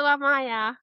Hello, Amaia.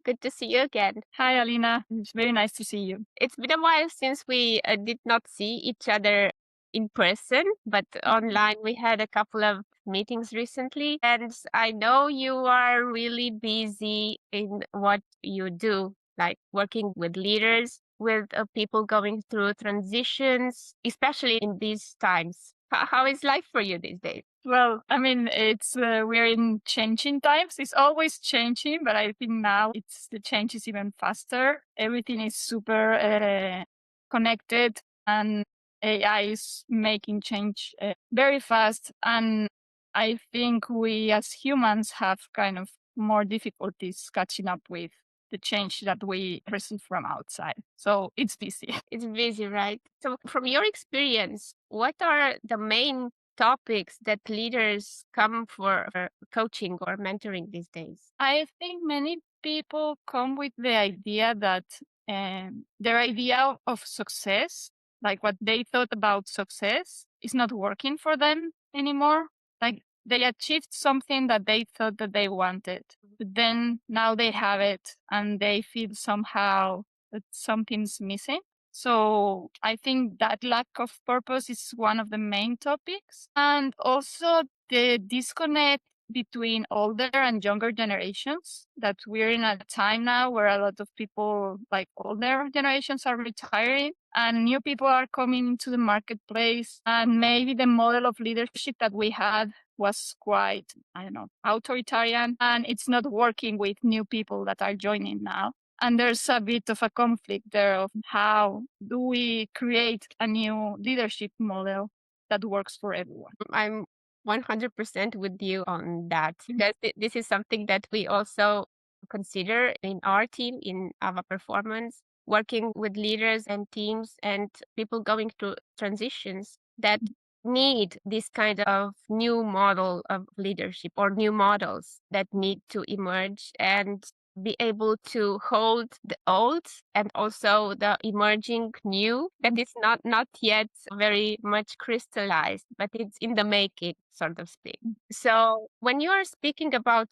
Good to see you again. Hi, Alina. It's very nice to see you. It's been a while since we did not see each other in person, but online we had a couple of meetings recently. And I know you are really busy in what you do, like working with leaders, with people going through transitions, especially in these times. How is life for you these days? Well, I mean, it's we're in changing times. It's always changing, but I think now the change is even faster. Everything is super connected, and AI is making change very fast. And I think we as humans have kind of more difficulties catching up with the change that we receive from outside. So it's busy. It's busy, right? So, from your experience, what are the main topics that leaders come for coaching or mentoring these days? I think many people come with the idea that their idea of success, like what they thought about success, is not working for them anymore. Like they achieved something that they thought that they wanted, but then now they have it and they feel somehow that something's missing. So I think that lack of purpose is one of the main topics. And also the disconnect between older and younger generations, that we're in a time now where a lot of people, like older generations, are retiring and new people are coming into the marketplace, and maybe the model of leadership that we had was quite, I don't know, authoritarian, and it's not working with new people that are joining now. And there's a bit of a conflict there of how do we create a new leadership model that works for everyone. I'm 100% with you on that because this is something that we also consider in our team, in Ava Performance, working with leaders and teams and people going through transitions that need this kind of new model of leadership or new models that need to emerge and be able to hold the old and also the emerging new that is not yet very much crystallized, but it's in the making, sort of speak. So when you are speaking about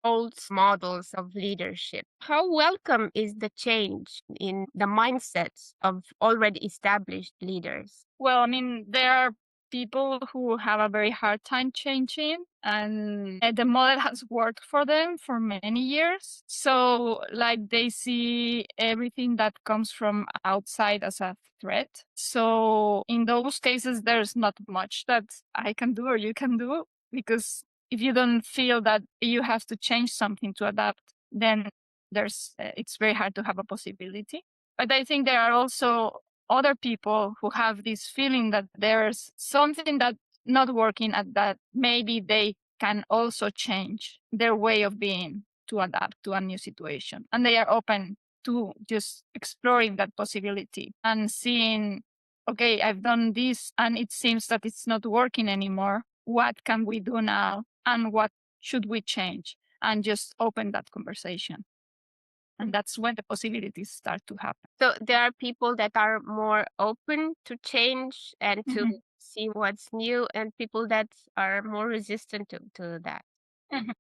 old models of leadership, how welcome is the change in the mindsets of already established leaders? Well, I mean, there are people who have a very hard time changing, and the model has worked for them for many years. So, like, they see everything that comes from outside as a threat. So, in those cases, there's not much that I can do or you can do, because if you don't feel that you have to change something to adapt, then it's very hard to have a possibility. But I think there are also other people who have this feeling that there's something that not working at that maybe they can also change their way of being to adapt to a new situation, and they are open to just exploring that possibility and seeing, okay, I've done this and it seems that it's not working anymore. What can we do now, and what should we change? And just open that conversation, and that's when the possibilities start to happen. So there are people that are more open to change and to see what's new, and people that are more resistant to that. Mhm.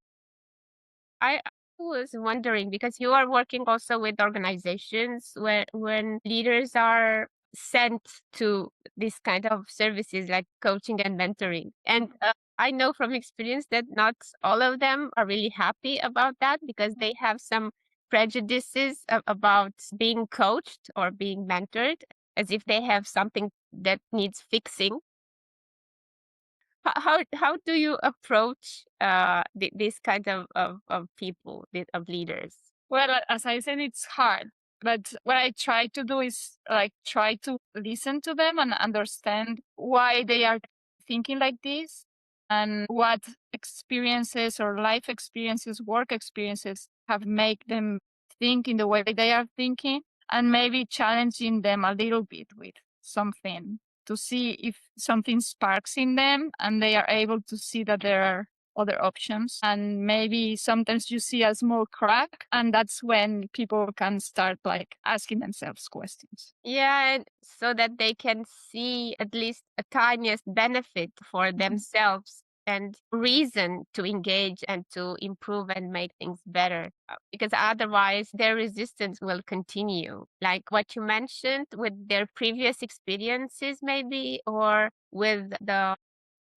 I was wondering because you are working also with organizations where when leaders are sent to this kind of services like coaching and mentoring. And I know from experience that not all of them are really happy about that because they have some prejudices about being coached or being mentored as if they have something that needs fixing. How do you approach this kind of people, of leaders? Well, as I said, it's hard. But what I try to do is like try to listen to them and understand why they are thinking like this, and what experiences or life experiences, work experiences have made them think in the way they are thinking, and maybe challenging them a little bit with something to see if something sparks in them and they are able to see that there are other options. And maybe sometimes you see a small crack, and that's when people can start like asking themselves questions. Yeah, and so that they can see at least a tiniest benefit for themselves and reason to engage and to improve and make things better. Because otherwise, their resistance will continue. Like what you mentioned with their previous experiences, maybe, or with the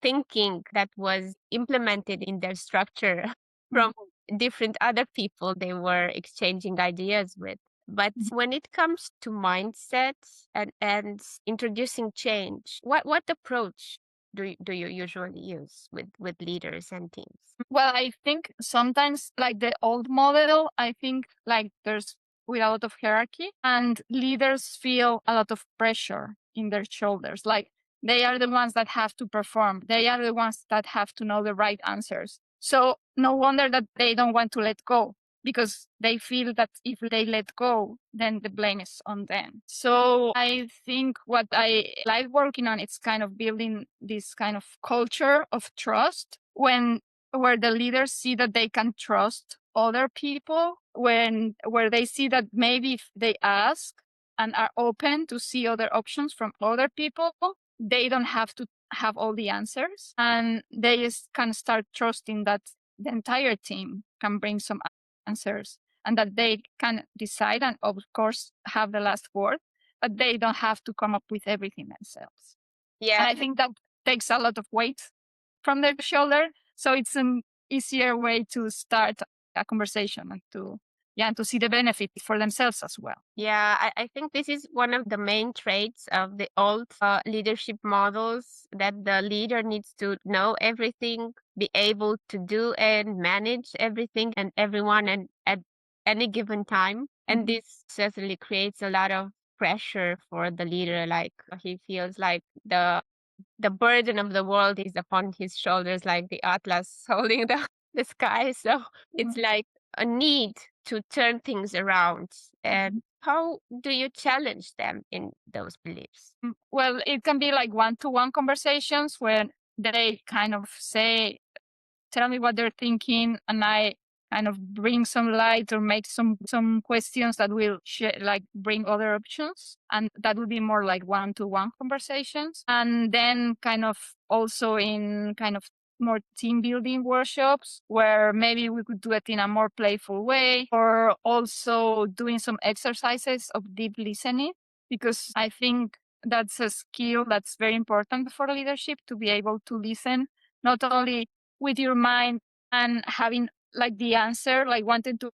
thinking that was implemented in their structure from different other people they were exchanging ideas with. But when it comes to mindsets and introducing change, what approach do you usually use with leaders and teams? Well, I think sometimes, like the old model, I think like there's with a lot of hierarchy and leaders feel a lot of pressure in their shoulders. Like they are the ones that have to perform. They are the ones that have to know the right answers. So no wonder that they don't want to let go, because they feel that if they let go, then the blame is on them. So I think what I like working on is kind of building this kind of culture of trust where the leaders see that they can trust other people, where they see that maybe if they ask and are open to see other options from other people, they don't have to have all the answers, and they just can start trusting that the entire team can bring some answers and that they can decide and of course have the last word, but they don't have to come up with everything themselves. Yeah, And I think that takes a lot of weight from their shoulder. So it's an easier way to start a conversation and to see the benefit for themselves as well. yeah, I think this is one of the main traits of the old leadership models, that the leader needs to know everything, be able to do and manage everything and everyone and at any given time. And this certainly creates a lot of pressure for the leader. Like he feels like the burden of the world is upon his shoulders, like the Atlas holding the sky. So it's like a need to turn things around. And how do you challenge them in those beliefs? Well, it can be like one-to-one conversations where they kind of say, tell me what they're thinking, and I kind of bring some light or make some questions that will like bring other options, and that would be more like one-to-one conversations. And then kind of also in kind of more team building workshops where maybe we could do it in a more playful way, or also doing some exercises of deep listening, because I think that's a skill that's very important for leadership, to be able to listen not only with your mind and having like the answer, like wanting to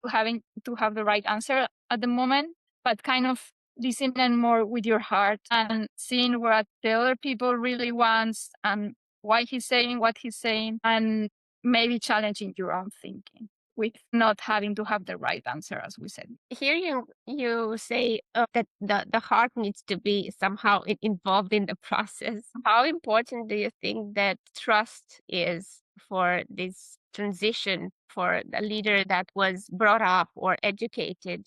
have the right answer at the moment, but kind of listening more with your heart and seeing what the other people really wants and why he's saying what he's saying, and maybe challenging your own thinking with not having to have the right answer, as we said. Here you say that the heart needs to be somehow involved in the process. How important do you think that trust is for this transition for the leader that was brought up or educated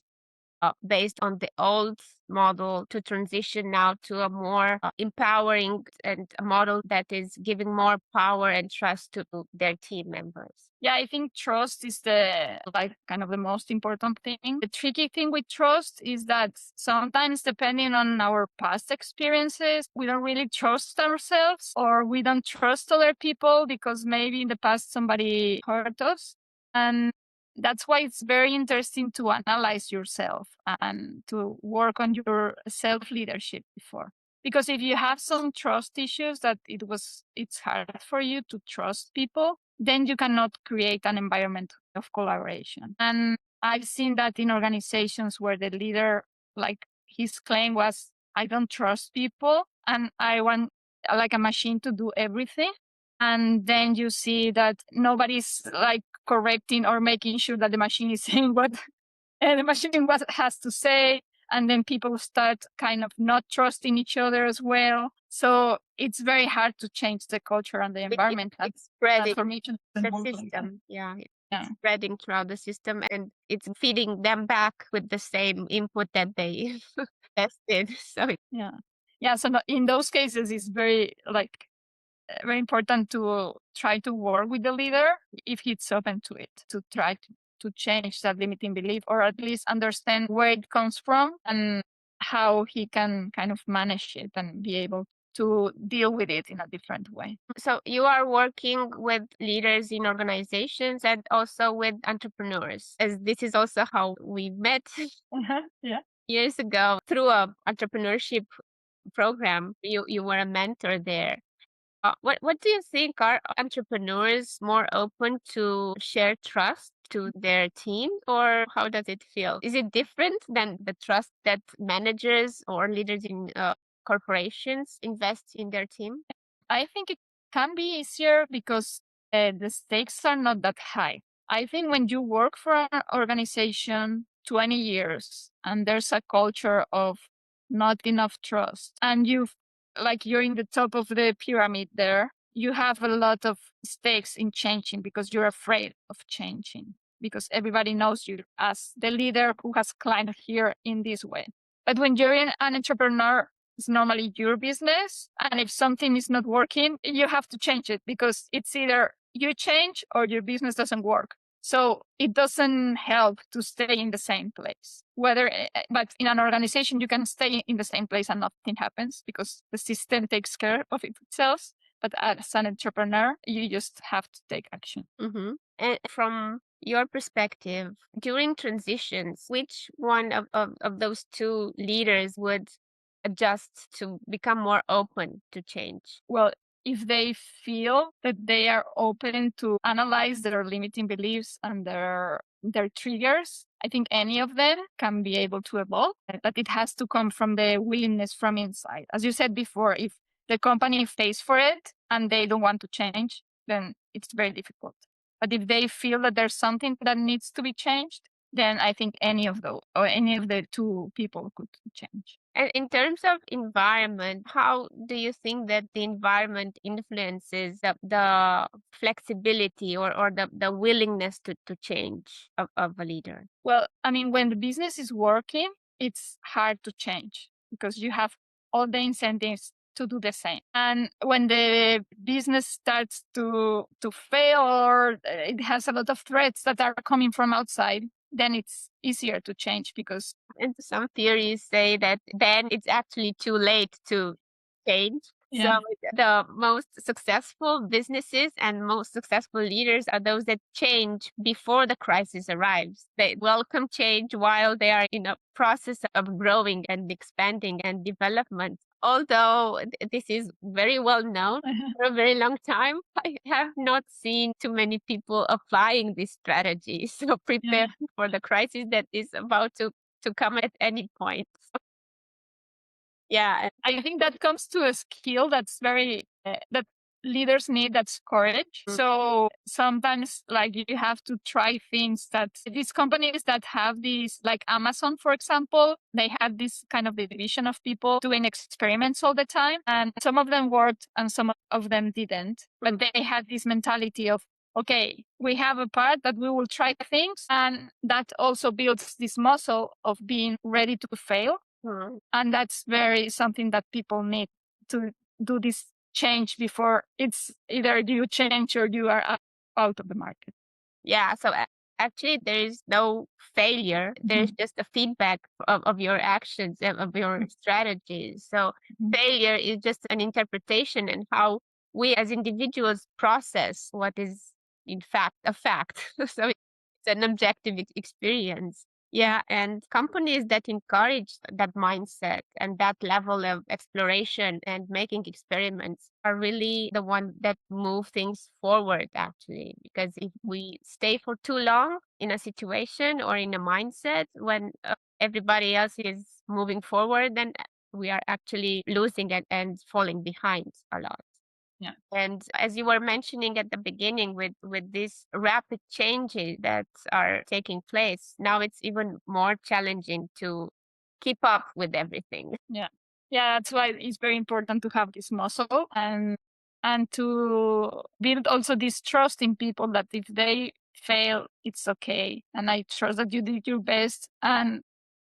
based on the old model to transition now to a more empowering and a model that is giving more power and trust to their team members? Yeah, I think trust is the like kind of the most important thing. The tricky thing with trust is that sometimes, depending on our past experiences, we don't really trust ourselves, or we don't trust other people because maybe in the past somebody hurt us. And that's why it's very interesting to analyze yourself and to work on your self leadership before. Because if you have some trust issues that it's hard for you to trust people, then you cannot create an environment of collaboration. And I've seen that in organizations where the leader, like his claim was, I don't trust people and I want like a machine to do everything. And then you see that nobody's like correcting or making sure that the machine is saying what the machine has to say. And then people start kind of not trusting each other as well. So it's very hard to change the culture and the environment. It's spreading Transformation the doesn't work like that. system. Yeah, it's Yeah. spreading throughout the system and it's feeding them back with the same input that they tested. So Yeah. Yeah. So in those cases, it's very like very important to try to work with the leader if he's open to it, to try to change that limiting belief, or at least understand where it comes from and how he can kind of manage it and be able to deal with it in a different way. So you are working with leaders in organizations and also with entrepreneurs, as this is also how we met Yeah. years ago through a entrepreneurship program. You were a mentor there. What do you think? Are entrepreneurs more open to share trust to their team, or how does it feel? Is it different than the trust that managers or leaders in corporations invest in their team? I think it can be easier because the stakes are not that high. I think when you work for an organization 20 years and there's a culture of not enough trust and you're in the top of the pyramid there, you have a lot of stakes in changing because you're afraid of changing because everybody knows you as the leader who has climbed here in this way. But when you're an entrepreneur, it's normally your business. And if something is not working, you have to change it because it's either you change or your business doesn't work. So it doesn't help to stay in the same place. But in an organization, you can stay in the same place and nothing happens because the system takes care of it itself. But as an entrepreneur, you just have to take action. Mm-hmm. And from your perspective, during transitions, which one of those two leaders would adjust to become more open to change? Well, if they feel that they are open to analyze their limiting beliefs and their triggers, I think any of them can be able to evolve, but it has to come from the willingness from inside. As you said before, if the company pays for it and they don't want to change, then it's very difficult. But if they feel that there's something that needs to be changed, then I think any of those or any of the two people could change. And in terms of environment, how do you think that the environment influences the flexibility or the willingness to change of a leader? Well, I mean, when the business is working, it's hard to change because you have all the incentives to do the same. And when the business starts to fail or it has a lot of threats that are coming from outside, then it's easier to change because And some theories say that then it's actually too late to change. So yeah, the most successful businesses and most successful leaders are those that change before the crisis arrives. They welcome change while they are in a process of growing and expanding and development. Although this is very well known for a very long time, I have not seen too many people applying this strategy. So prepare yeah. for the crisis that is about to come at any point. So, yeah. I think that comes to a skill that's very that leaders need. That's courage. Mm. So sometimes, like you have to try things that these companies that have these, like Amazon, for example, they had this kind of division of people doing experiments all the time, and some of them worked and some of them didn't. But they had this mentality of, okay, we have a part that we will try things, and that also builds this muscle of being ready to fail. Mm. And that's very something that people need to do this change before it's either you change or you are out of the market. Yeah. So actually, there is no failure. There's just a feedback of your actions and of your strategies. So Mhm. failure is just an interpretation and how we as individuals process what is in fact a fact. So it's an objective experience. Yeah, and companies that encourage that mindset and that level of exploration and making experiments are really the one that move things forward, actually. Because if we stay for too long in a situation or in a mindset when everybody else is moving forward, then we are actually losing it and falling behind a lot. Yeah. And as you were mentioning at the beginning with these rapid changes that are taking place, now it's even more challenging to keep up with everything. Yeah. Yeah, that's why it's very important to have this muscle and to build also this trust in people that if they fail, it's okay. And I trust that you did your best. And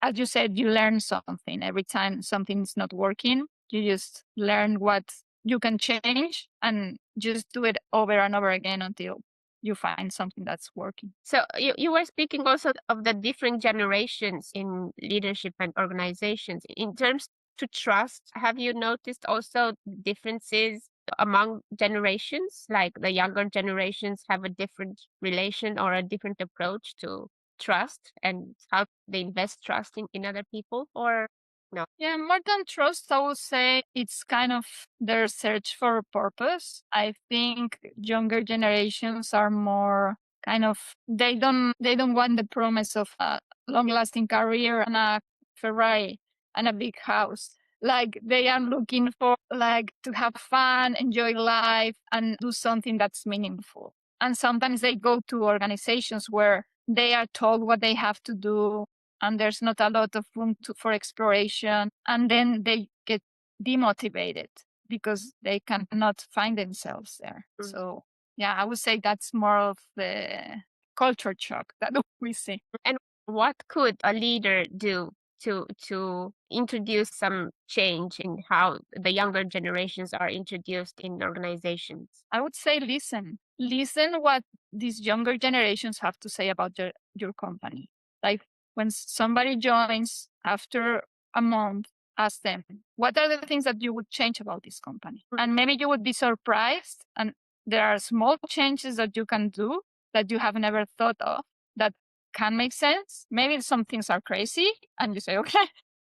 as you said, you learn something every time something's not working. You just learn what you can change and just do it over and over again until you find something that's working. So you were speaking also of the different generations in leadership and organizations. In terms to trust, have you noticed also differences among generations? Like the younger generations have a different relation or a different approach to trust and how they invest trust in other people, or no? Yeah, more than trust, I would say it's kind of their search for a purpose. I think younger generations are more kind of they don't want the promise of a long lasting career and a Ferrari and a big house. Like they are looking for like to have fun, enjoy life and do something that's meaningful. And sometimes they go to organizations where they are told what they have to do and there's not a lot of room for exploration. And then they get demotivated because they cannot find themselves there. Mm. So, yeah, I would say that's more of the culture shock that we see. And what could a leader do to introduce some change in how the younger generations are introduced in organizations? I would say listen. Listen what these younger generations have to say about your company. Like when somebody joins after a month, ask them, what are the things that you would change about this company? Mm. And maybe you would be surprised. And there are small changes that you can do that you have never thought of that can make sense. Maybe some things are crazy and you say, okay.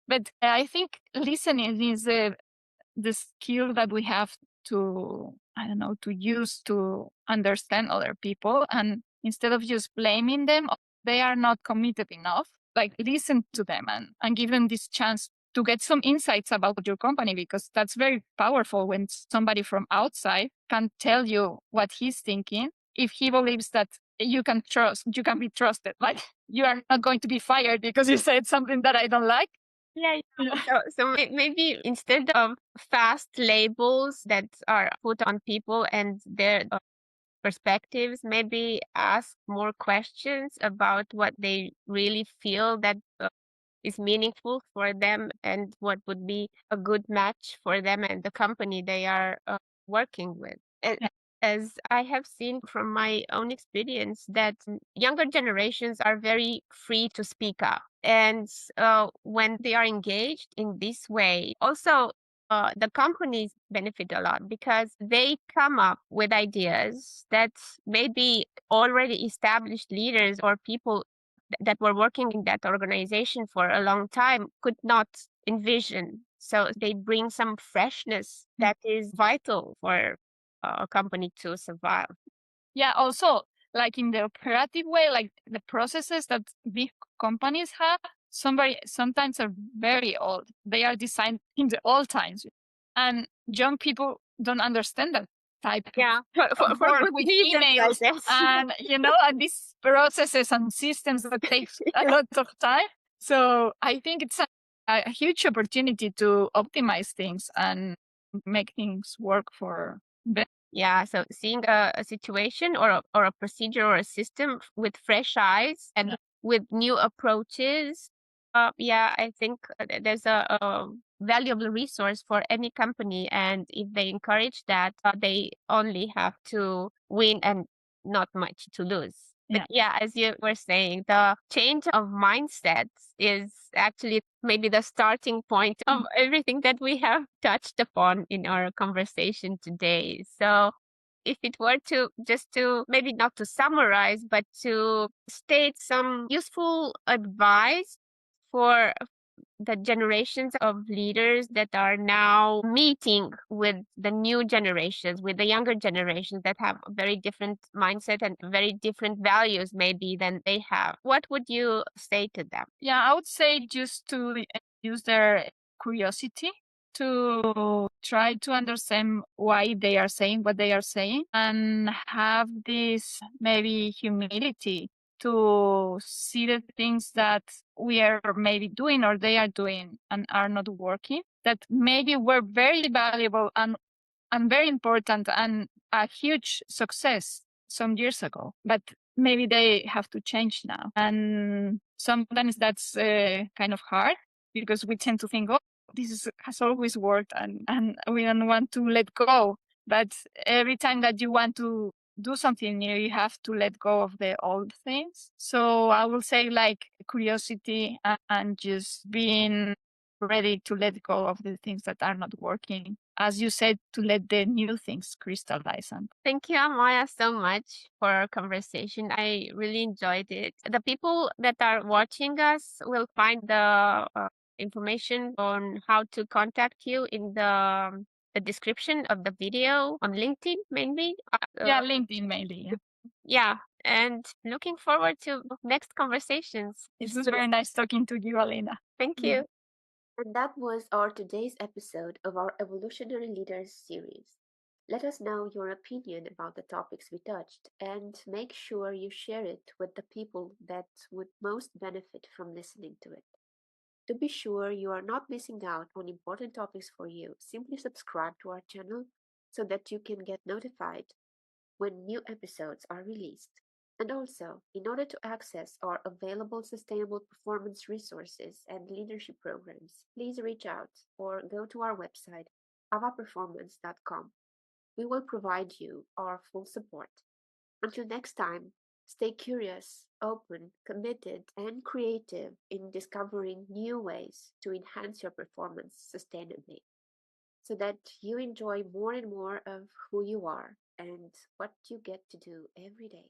But I think listening is the skill that we have to, I don't know, to use to understand other people. And instead of just blaming them, they are not committed enough. Like listen to them and give them this chance to get some insights about your company, because that's very powerful when somebody from outside can tell you what he's thinking. If he believes that you can be trusted. Like you are not going to be fired because you said something that I don't like. Yeah, Yeah. yeah. So maybe instead of fast labels that are put on people and their perspectives, maybe ask more questions about what they really feel that is meaningful for them and what would be a good match for them and the company they are working with. And Yeah. as I have seen from my own experience, that younger generations are very free to speak up. And when they are engaged in this way, also the companies benefit a lot because they come up with ideas that maybe already established leaders or people that were working in that organization for a long time could not envision. So they bring some freshness that is vital for a company to survive. Yeah, also like in the operative way, like the processes that big companies have, sometimes are very old. They are designed in the old times. And young people don't understand that type Yeah, for, of for work good with reasons, I emails guess. and and these processes and systems that takes a lot of time. So I think it's a huge opportunity to optimize things and make things work for better. Yeah, so seeing a situation or a procedure or a system with fresh eyes and with new approaches, yeah, I think there's a valuable resource for any company. And if they encourage that, they only have to win and not much to lose. But Yeah. yeah, as you were saying, the change of mindsets is actually maybe the starting point of everything that we have touched upon in our conversation today. So if it were to just to maybe not to summarize, but to state some useful advice for the generations of leaders that are now meeting with the new generations, with the younger generations that have a very different mindset and very different values maybe than they have, what would you say to them? Yeah, I would say just to use their curiosity to try to understand why they are saying what they are saying and have this maybe humility to see the things that we are maybe doing or they are doing and are not working that maybe were very valuable and very important and a huge success some years ago, but maybe they have to change now. And sometimes that's kind of hard because we tend to think, oh, has always worked and we don't want to let go. But every time that you want to do something new, you have to let go of the old things. So I will say like curiosity and just being ready to let go of the things that are not working. As you said, to let the new things crystallize. And Thank you, Amaya, so much for our conversation. I really enjoyed it. The people that are watching us will find information on how to contact you in the description of the video on LinkedIn, mainly. yeah, LinkedIn mainly. Yeah. Yeah, and looking forward to next conversations. It was very nice talking to you, Alina. Thank you. And that was our today's episode of our Evolutionary Leaders series. Let us know your opinion about the topics we touched and make sure you share it with the people that would most benefit from listening to it. To be sure you are not missing out on important topics for you, simply subscribe to our channel so that you can get notified when new episodes are released. And also, in order to access our available sustainable performance resources and leadership programs, please reach out or go to our website, avaperformance.com. We will provide you our full support. Until next time, stay curious, open, committed, and creative in discovering new ways to enhance your performance sustainably so that you enjoy more and more of who you are and what you get to do every day.